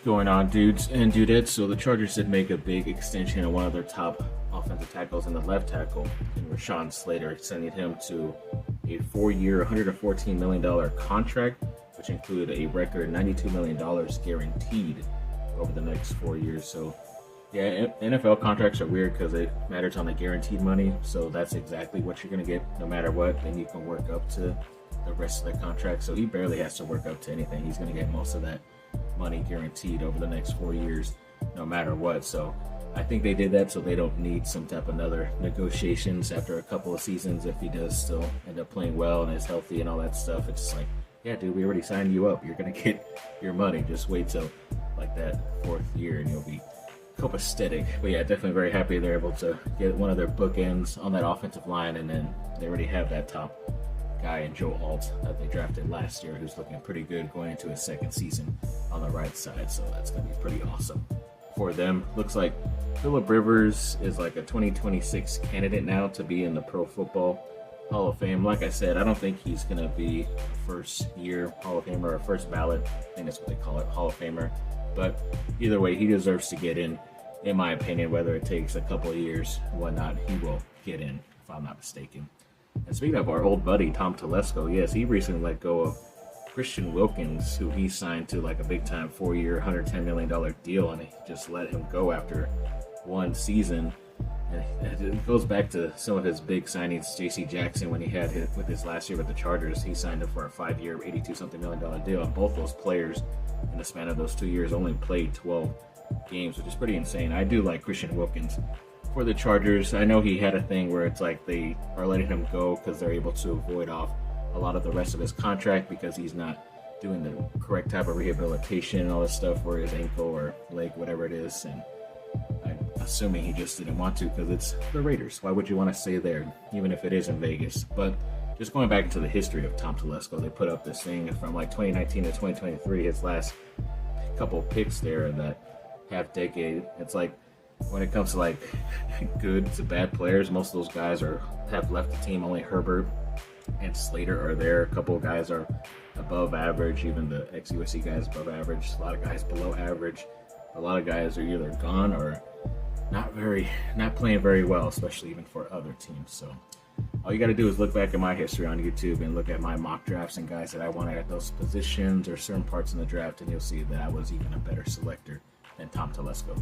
Going on, dudes and dudettes? So the Chargers did make a big extension of one of their top offensive tackles in the left tackle, in Rashawn Slater, sending him to a 4-year, $114 million contract, which included a record $92 million guaranteed over the next 4 years. So yeah, NFL contracts are weird because it matters on the guaranteed money. So that's exactly what you're going to get no matter what. Then you can work up to the rest of the contract. So he barely has to work up to anything. He's going to get most of that money guaranteed over the next 4 years no matter what. So I think they did that so they don't need some type of another negotiations after a couple of seasons if he does still end up playing well and is healthy and all that stuff. It's just like, yeah, dude, we already signed you up. You're going to get your money. Just wait till like that 4th year and you'll be copacetic. But yeah, definitely very happy they're able to get one of their bookends on that offensive line, and then they already have that top guy in Joe Alt that they drafted last year, who's looking pretty good going into his 2nd season on the right side. So that's going to be pretty awesome for them. Looks like Phillip Rivers is like a 2026 candidate now to be in the Pro Football Hall of Fame. Like I said, I don't think he's going to be a 1st-year Hall of Famer or 1st ballot. I think that's what they call it, Hall of Famer. But either way, he deserves to get in my opinion. Whether it takes a couple of years and whatnot, he will get in, if I'm not mistaken. And speaking of our old buddy, Tom Telesco, yes, he recently let go of Christian Wilkins, who he signed to like a big-time 4-year, $110 million deal, and he just let him go after 1 season. And it goes back to some of his big signings. J.C. Jackson, when he had with his last year with the Chargers, he signed him for a 5-year, $82-something million deal, and both those players in the span of those 2 years only played 12 games, which is pretty insane. I do like Christian Wilkins for the Chargers. I know he had a thing where it's like they are letting him go because they're able to avoid off a lot of the rest of his contract because he's not doing the correct type of rehabilitation and all this stuff for his ankle or leg, whatever it is. And I'm assuming he just didn't want to because it's the Raiders. Why would you want to stay there, even if it is in Vegas? But just going back into the history of Tom Telesco, they put up this thing from like 2019 to 2023, his last couple picks there in that half decade. It's like when it comes to like good to bad players, most of those guys have left the team. Only Herbert and Slater are there. A couple of guys are above average, even the ex-USC guys above average. A lot of guys below average. A lot of guys are either gone or not playing very well, especially even for other teams. So all you got to do is look back at my history on YouTube and look at my mock drafts and guys that I wanted at those positions or certain parts in the draft, and you'll see that I was even a better selector than Tom Telesco.